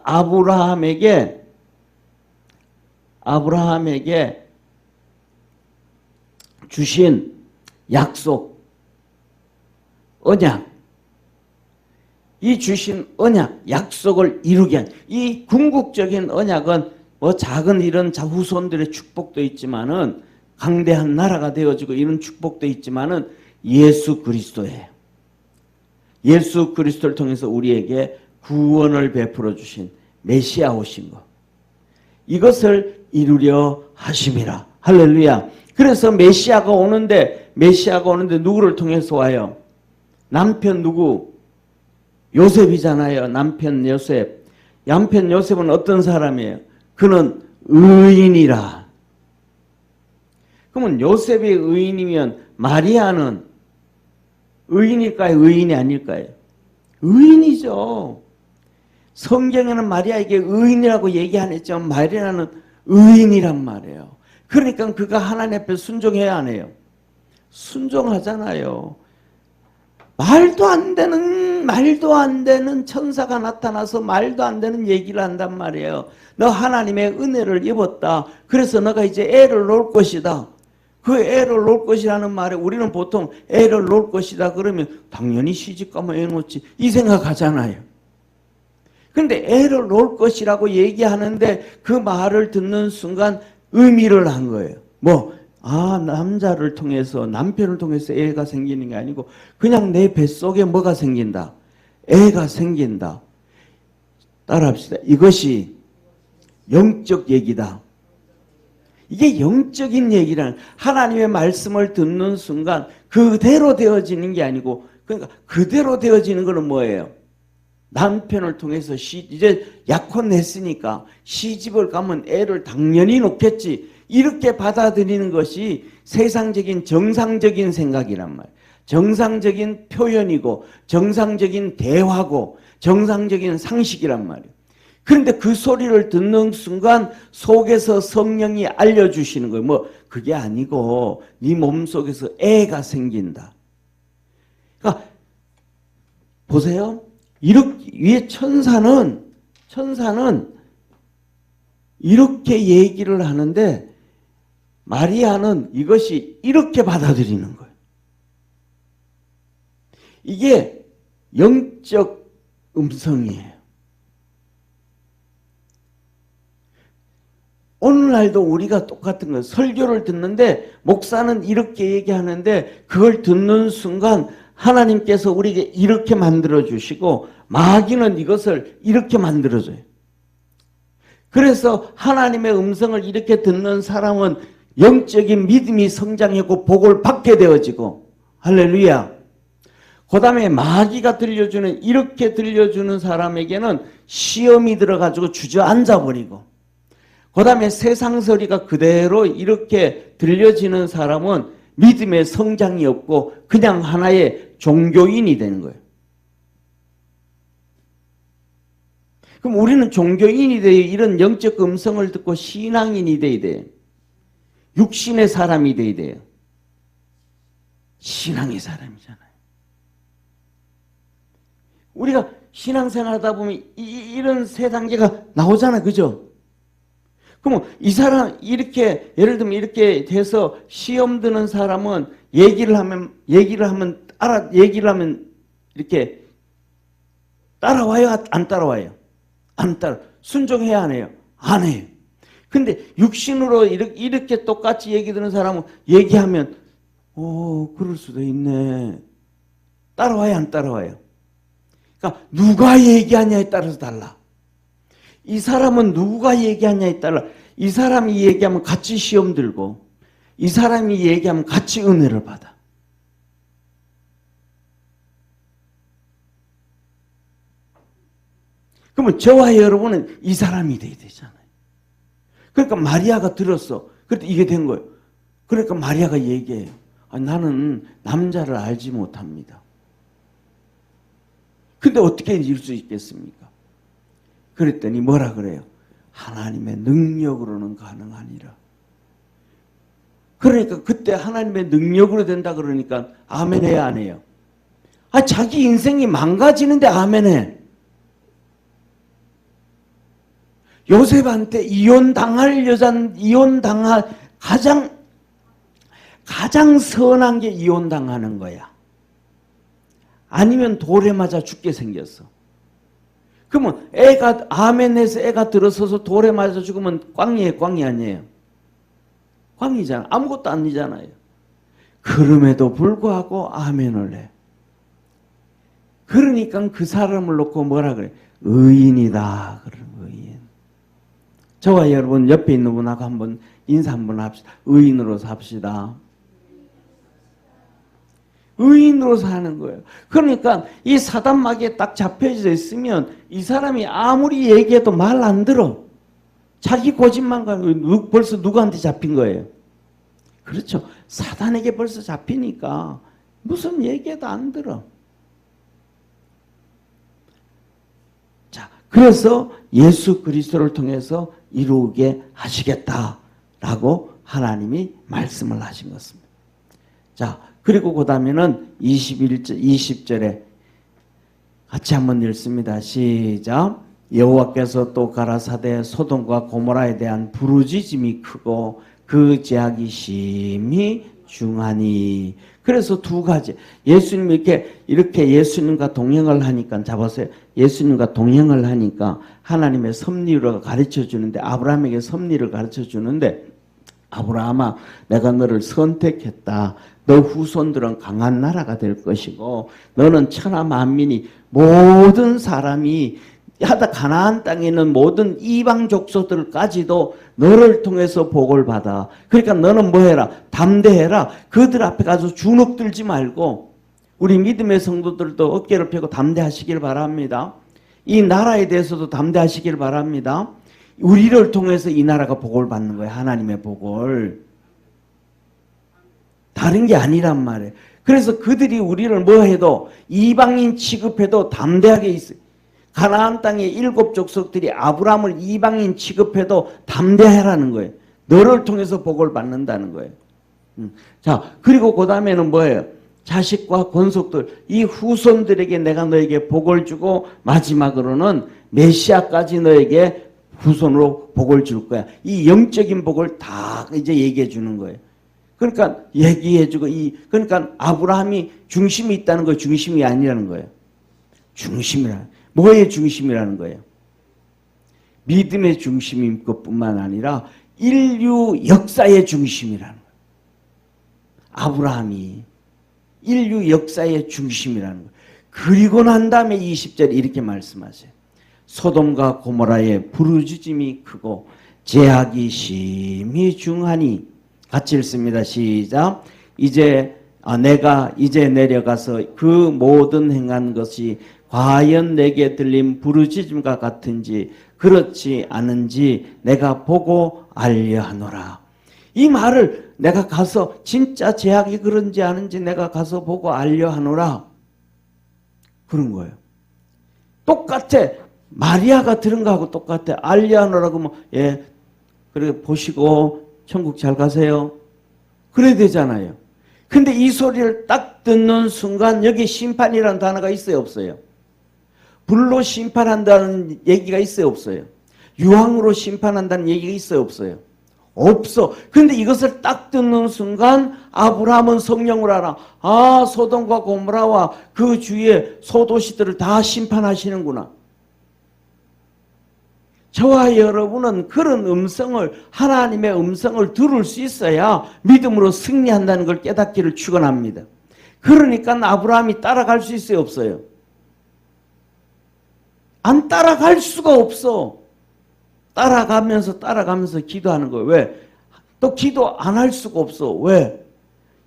아브라함에게 주신 약속, 언약, 이 주신 언약, 약속을 이루게 한 이 궁극적인 언약은 뭐 작은 이런 후손들의 축복도 있지만은 강대한 나라가 되어지고 이런 축복도 있지만은 예수 그리스도예요. 예수 그리스도를 통해서 우리에게 구원을 베풀어 주신 메시아 오신 것. 이것을 이루려 하심이라. 할렐루야. 그래서 메시아가 오는데 누구를 통해서 와요? 남편 누구? 요셉이잖아요. 남편 요셉. 남편 요셉은 어떤 사람이에요? 그는 의인이라. 그러면 요셉이 의인이면 마리아는 의인일까요? 의인이 아닐까요? 의인이죠. 성경에는 마리아에게 의인이라고 얘기 안 했지만 마리아는 의인이란 말이에요. 그러니까 그가 하나님 앞에 순종해야 안 해요? 순종하잖아요. 말도 안 되는 천사가 나타나서 말도 안 되는 얘기를 한단 말이에요. 너 하나님의 은혜를 입었다. 그래서 너가 이제 애를 놓을 것이다. 그 애를 놓을 것이라는 말에 우리는 보통 애를 놓을 것이다 그러면 당연히 시집가면 애 놓지 이 생각하잖아요. 근데 애를 놓을 것이라고 얘기하는데 그 말을 듣는 순간 의미를 한 거예요. 남자를 통해서 남편을 통해서 애가 생기는 게 아니고 그냥 내 뱃속에 뭐가 생긴다. 애가 생긴다. 따라합시다. 이것이 영적 얘기다. 이게 영적인 얘기라는 하나님의 말씀을 듣는 순간 그대로 되어지는 게 아니고 그러니까 그대로 되어지는 것은 뭐예요? 남편을 통해서 이제 약혼 했으니까 시집을 가면 애를 당연히 놓겠지. 이렇게 받아들이는 것이 세상적인 정상적인 생각이란 말이에요. 정상적인 표현이고 정상적인 대화고 정상적인 상식이란 말이에요. 그런데 그 소리를 듣는 순간 속에서 성령이 알려주시는 거예요. 그게 아니고 네 몸속에서 애가 생긴다. 그러니까 보세요. 이렇게 위에 천사는 이렇게 얘기를 하는데 마리아는 이것이 이렇게 받아들이는 거예요. 이게 영적 음성이에요. 오늘날도 우리가 똑같은 거예요. 설교를 듣는데 목사는 이렇게 얘기하는데 그걸 듣는 순간 하나님께서 우리에게 이렇게 만들어주시고 마귀는 이것을 이렇게 만들어줘요. 그래서 하나님의 음성을 이렇게 듣는 사람은 영적인 믿음이 성장하고 복을 받게 되어지고 할렐루야. 그 다음에 마귀가 들려주는 이렇게 들려주는 사람에게는 시험이 들어가지고 주저앉아 버리고 그 다음에 세상 소리가 그대로 이렇게 들려지는 사람은 믿음의 성장이 없고 그냥 하나의 종교인이 되는 거예요. 그럼 우리는 종교인이 돼야 이런 영적 음성을 듣고 신앙인이 돼야 돼요. 육신의 사람이 돼야 돼요. 신앙의 사람이잖아요. 우리가 신앙생활 하다 보면 이런 세 단계가 나오잖아요. 그죠? 그럼 이 사람 이렇게 예를 들면 이렇게 돼서 시험 드는 사람은 얘기를 하면 이렇게 따라와요? 안 따라와요? 안 따라. 순종해야 안 해요? 안 해요. 근데 육신으로 이렇게 똑같이 얘기 듣는 사람은 얘기하면 그럴 수도 있네. 따라와요? 안 따라와요? 그러니까 누가 얘기하냐에 따라서 달라. 이 사람은 누가 얘기하냐에 따라 이 사람이 얘기하면 같이 시험 들고 이 사람이 얘기하면 같이 은혜를 받아. 그러면 저와 여러분은 이 사람이 돼야 되잖아요. 그러니까 마리아가 들었어. 그때 이게 된 거예요. 그러니까 마리아가 얘기해요. 나는 남자를 알지 못합니다. 근데 어떻게 이룰 수 있겠습니까? 그랬더니 뭐라 그래요? 하나님의 능력으로는 가능하니라. 그러니까 그때 하나님의 능력으로 된다 그러니까 아멘 해야 안 해요? 자기 인생이 망가지는데 아멘 해. 요셉한테 가장 선한 게 이혼당하는 거야. 아니면 돌에 맞아 죽게 생겼어. 그러면 애가 아멘해서 애가 들어서서 돌에 맞아 죽으면 꽝이에요, 꽝이 아니에요? 꽝이잖아. 아무것도 아니잖아요. 그럼에도 불구하고 아멘을 해. 그러니까 그 사람을 놓고 뭐라 그래? 의인이다. 그러는 의인. 저와 여러분 옆에 있는 분하고 한번 인사 한번 합시다. 의인으로 삽시다. 의인으로 사는 거예요. 그러니까 이 사단마귀에 딱 잡혀져 있으면 이 사람이 아무리 얘기해도 말 안 들어. 자기 고집만 벌써 누구한테 잡힌 거예요? 그렇죠. 사단에게 벌써 잡히니까 무슨 얘기해도 안 들어. 자, 그래서 예수 그리스도를 통해서 이루게 하시겠다라고 하나님이 말씀을 하신 것입니다. 자, 그리고 그 다음에는 20절에 같이 한번 읽습니다. 시작. 여호와께서 또 가라사대 소돔과 고모라에 대한 부르짖음이 크고 그 죄악이 심히 중하니. 그래서 두 가지. 예수님이 이렇게 예수님과 동행을 하니까, 잡아서요. 예수님과 동행을 하니까 하나님의 섭리를 가르쳐 주는데, 아브라함에게 섭리를 가르쳐 주는데, 아브라함아, 내가 너를 선택했다. 너 후손들은 강한 나라가 될 것이고, 너는 천하 만민이, 모든 사람이 하다 가나안 땅에 있는 모든 이방 족속들까지도 너를 통해서 복을 받아. 그러니까 너는 뭐 해라? 담대해라. 그들 앞에 가서 주눅 들지 말고, 우리 믿음의 성도들도 어깨를 펴고 담대하시길 바랍니다. 이 나라에 대해서도 담대하시길 바랍니다. 우리를 통해서 이 나라가 복을 받는 거예요. 하나님의 복을. 다른 게 아니란 말이에요. 그래서 그들이 우리를 뭐 해도, 이방인 취급해도 담대하게 있어요. 가나안 땅의 7 족속들이 아브라함을 이방인 취급해도 담대하라는 거예요. 너를 통해서 복을 받는다는 거예요. 자, 그리고 그 다음에는 뭐예요? 자식과 권속들, 이 후손들에게 내가 너에게 복을 주고, 마지막으로는 메시아까지 너에게 후손으로 복을 줄 거야. 이 영적인 복을 다 이제 얘기해 주는 거예요. 그러니까 얘기해 주고, 그러니까 아브라함이 중심이 있다는 거예요. 중심이 아니라는 거예요. 뭐의 중심이라는 거예요? 믿음의 중심인 것뿐만 아니라 인류 역사의 중심이라는 거예요. 아브라함이 인류 역사의 중심이라는 거예요. 그리고 난 다음에 20절에 이렇게 말씀하세요. 소돔과 고모라의 부르짖음이 크고 죄악이 심히 중하니. 같이 읽습니다. 시작. 내가 이제 내려가서 그 모든 행한 것이 과연 내게 들린 부르짖음과 같은지 그렇지 않은지 내가 보고 알려하노라. 이 말을 내가 가서 진짜 죄악이 그런지 아는지 내가 가서 보고 알려하노라. 그런 거예요. 똑같아. 마리아가 들은 거하고 똑같아. 알려하노라고 뭐, 예, 그래 보시고 천국 잘 가세요. 그래야 되잖아요. 근데 이 소리를 딱 듣는 순간 여기 심판이라는 단어가 있어요, 없어요? 불로 심판한다는 얘기가 있어요, 없어요? 유황으로 심판한다는 얘기가 있어요, 없어요? 없어. 근데 이것을 딱 듣는 순간 아브라함은 성령을 알아. 아, 소돔과 고모라와 그 주위의 소도시들을 다 심판하시는구나. 저와 여러분은 그런 음성을, 하나님의 음성을 들을 수 있어야 믿음으로 승리한다는 걸 깨닫기를 축원합니다. 그러니까 아브라함이 따라갈 수 있어요, 없어요? 안 따라갈 수가 없어. 따라가면서 기도하는 거예요. 왜? 또 기도 안 할 수가 없어. 왜?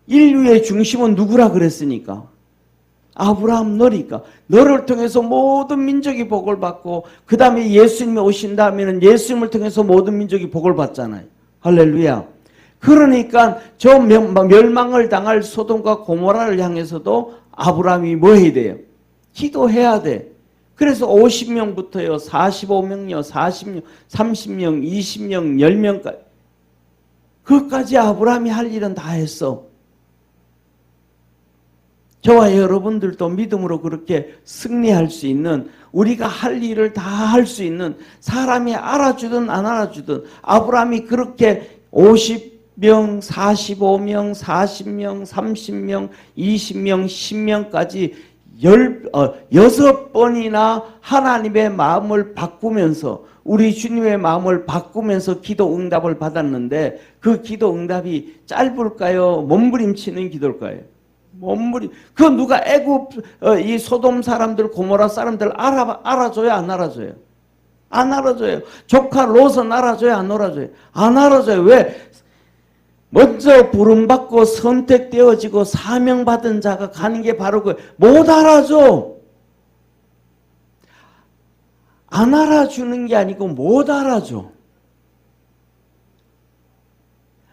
인류의 중심은 누구라 그랬으니까? 아브라함 너니까. 너를 통해서 모든 민족이 복을 받고 그 다음에 예수님이 오신 다음에는 예수님을 통해서 모든 민족이 복을 받잖아요. 할렐루야. 그러니까 저 멸망을 당할 소돔과 고모라를 향해서도 아브라함이 뭐 해야 돼요? 기도해야 돼. 그래서 50명부터요, 45명요, 40명, 30명, 20명, 10명까지. 그것까지 아브라함이 할 일은 다 했어. 저와 여러분들도 믿음으로 그렇게 승리할 수 있는, 우리가 할 일을 다 할 수 있는, 사람이 알아주든 안 알아주든 아브라함이 그렇게 50명, 45명, 40명, 30명, 20명, 10명까지 6번이나 하나님의 마음을 바꾸면서, 우리 주님의 마음을 바꾸면서 기도 응답을 받았는데 그 기도 응답이 짧을까요? 몸부림치는 기도일까요? 그 누가 이 소돔 사람들, 고모라 사람들 알아줘요, 안 알아줘요? 안 알아줘요. 조카 롯은 알아줘요, 안 알아줘요? 안 알아줘요. 왜? 먼저 부름받고 선택되어지고 사명받은 자가 가는 게 바로 못 알아줘. 안 알아주는 게 아니고 못 알아줘.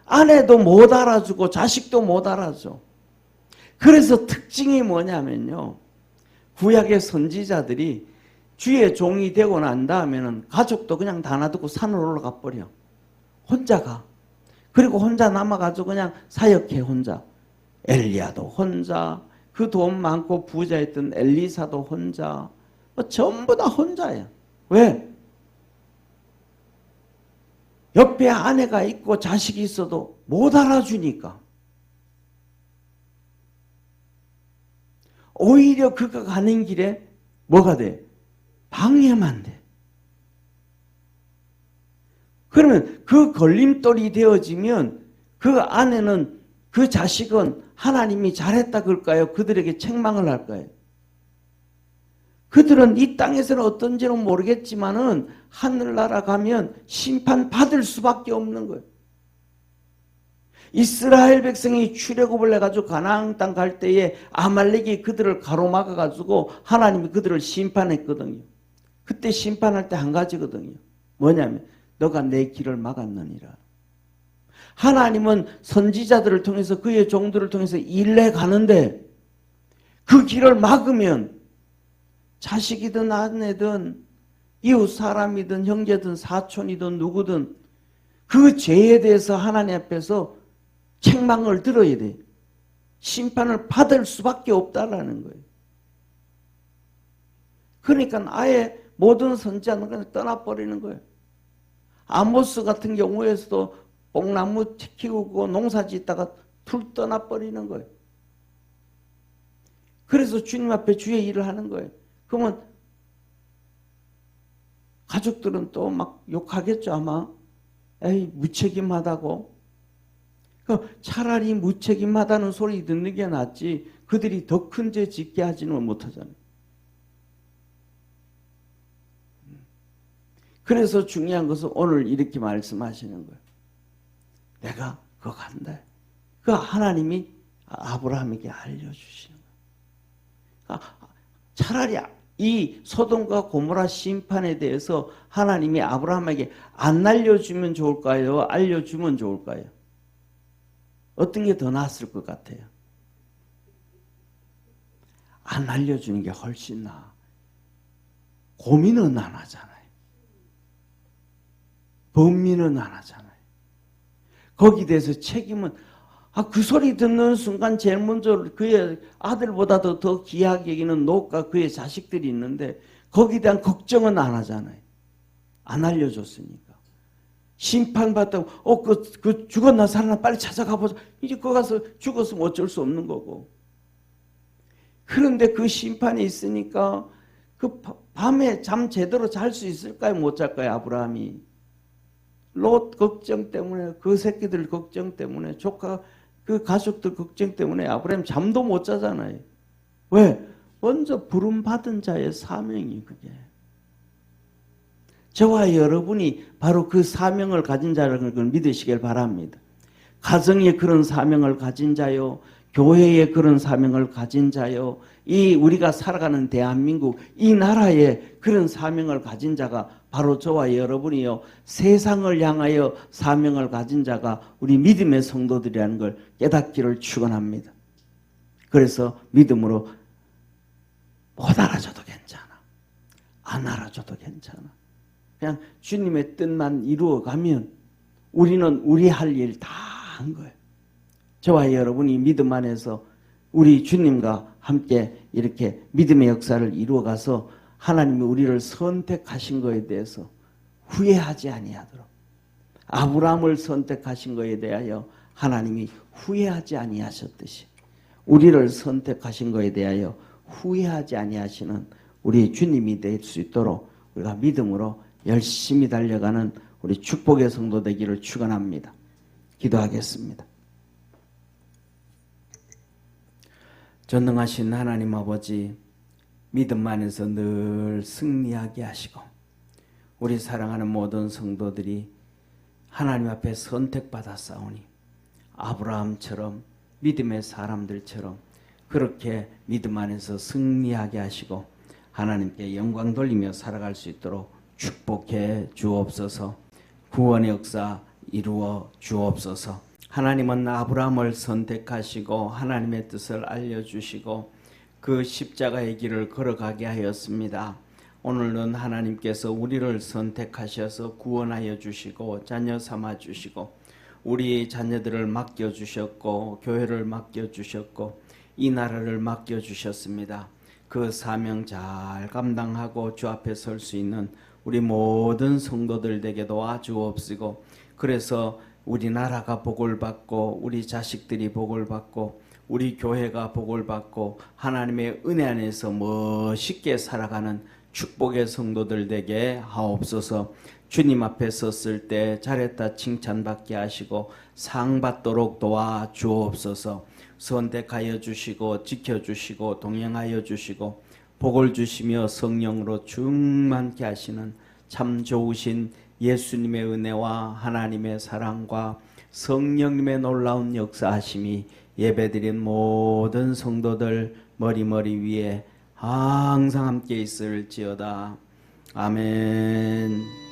아내도 못 알아주고 자식도 못 알아줘. 그래서 특징이 뭐냐면요, 구약의 선지자들이 주의 종이 되고 난 다음에는 가족도 그냥 다 놔두고 산으로 올라가 버려. 혼자 가. 그리고 혼자 남아가지고 그냥 사역해, 혼자. 엘리야도 혼자, 그 돈 많고 부자였던 엘리사도 혼자, 전부 다 혼자야. 왜? 옆에 아내가 있고 자식이 있어도 못 알아주니까. 오히려 그가 가는 길에 뭐가 돼? 방해만 돼. 그러면 그 걸림돌이 되어지면 그 아내는, 그 자식은 하나님이 잘했다 그럴까요? 그들에게 책망을 할까요? 그들은 이 땅에서는 어떤지는 모르겠지만은 하늘나라 가면 심판받을 수밖에 없는 거예요. 이스라엘 백성이 출애굽을 해가지고 가나안 땅 갈 때에 아말렉이 그들을 가로막아가지고 하나님이 그들을 심판했거든요. 그때 심판할 때 한 가지거든요. 뭐냐면 너가 내 길을 막았느니라. 하나님은 선지자들을 통해서 그의 종들을 통해서 일해 가는데 그 길을 막으면 자식이든 아내든 이웃 사람이든 형제든 사촌이든 누구든 그 죄에 대해서 하나님 앞에서 책망을 들어야 돼. 심판을 받을 수밖에 없다라는 거예요. 그러니까 아예 모든 선지자는 그냥 떠나버리는 거예요. 아모스 같은 경우에서도 뽕나무 키우고 농사 짓다가 툴 떠나버리는 거예요. 그래서 주님 앞에 주의 일을 하는 거예요. 그러면 가족들은 또 막 욕하겠죠 아마. 에이 무책임하다고. 차라리 무책임하다는 소리 듣는 게 낫지 그들이 더 큰 죄 짓게 하지는 못하잖아요. 그래서 중요한 것은 오늘 이렇게 말씀하시는 거예요. 내가 그거 간다. 그 하나님이 아브라함에게 알려주시는 거예요. 차라리 이 소돔과 고모라 심판에 대해서 하나님이 아브라함에게 안 알려주면 좋을까요? 알려주면 좋을까요? 어떤 게 더 낫을 것 같아요? 안 알려주는 게 훨씬 나아. 고민은 안 하잖아요. 범민은 안 하잖아요. 거기에 대해서 책임은 그 소리 듣는 순간 제일 먼저 그의 아들보다도 더 귀하게 여기는 노과 그의 자식들이 있는데 거기에 대한 걱정은 안 하잖아요. 안 알려줬으니까. 심판받다고 그 죽었나 살았나 빨리 찾아가 보자. 이제 거기 가서 죽었으면 어쩔 수 없는 거고. 그런데 그 심판이 있으니까 그 밤에 잠 제대로 잘 수 있을까요? 못 잘까요? 아브라함이. 롯 걱정 때문에, 그 새끼들 걱정 때문에, 조카 그 가족들 걱정 때문에 아브라함 잠도 못 자잖아요. 왜? 먼저 부름받은 자의 사명이 그게. 저와 여러분이 바로 그 사명을 가진 자라는 걸 믿으시길 바랍니다. 가정에 그런 사명을 가진 자요, 교회에 그런 사명을 가진 자요, 이 우리가 살아가는 대한민국 이 나라에 그런 사명을 가진 자가 바로 저와 여러분이요, 세상을 향하여 사명을 가진 자가 우리 믿음의 성도들이라는 걸 깨닫기를 축원합니다. 그래서 믿음으로 못 알아줘도 괜찮아, 안 알아줘도 괜찮아. 그냥 주님의 뜻만 이루어가면 우리는 우리 할 일 다 한 거예요. 저와 여러분이 믿음 안에서 우리 주님과 함께 이렇게 믿음의 역사를 이루어가서 하나님이 우리를 선택하신 것에 대해서 후회하지 아니하도록, 아브라함을 선택하신 것에 대하여 하나님이 후회하지 아니하셨듯이 우리를 선택하신 것에 대하여 후회하지 아니하시는 우리 주님이 될 수 있도록 우리가 믿음으로 열심히 달려가는 우리 축복의 성도 되기를 축원합니다. 기도하겠습니다. 전능하신 하나님 아버지, 믿음 안에서 늘 승리하게 하시고 우리 사랑하는 모든 성도들이 하나님 앞에 선택받아 싸우니 아브라함처럼 믿음의 사람들처럼 그렇게 믿음 안에서 승리하게 하시고 하나님께 영광 돌리며 살아갈 수 있도록 축복해 주옵소서. 구원의 역사 이루어 주옵소서. 하나님은 아브라함을 선택하시고 하나님의 뜻을 알려주시고 그 십자가의 길을 걸어가게 하였습니다. 오늘은 하나님께서 우리를 선택하셔서 구원하여 주시고 자녀 삼아 주시고 우리 자녀들을 맡겨주셨고 교회를 맡겨주셨고 이 나라를 맡겨주셨습니다. 그 사명 잘 감당하고 주 앞에 설 수 있는 우리 모든 성도들 되게 도와주옵시고 그래서 우리나라가 복을 받고 우리 자식들이 복을 받고 우리 교회가 복을 받고 하나님의 은혜 안에서 멋있게 살아가는 축복의 성도들 되게 하옵소서. 주님 앞에 섰을 때 잘했다 칭찬받게 하시고 상 받도록 도와주옵소서. 선택하여 주시고 지켜주시고 동행하여 주시고 복을 주시며 성령으로 충만케 하시는 참 좋으신 예수님의 은혜와 하나님의 사랑과 성령님의 놀라운 역사하심이 예배드린 모든 성도들 머리 위에 항상 함께 있을지어다. 아멘.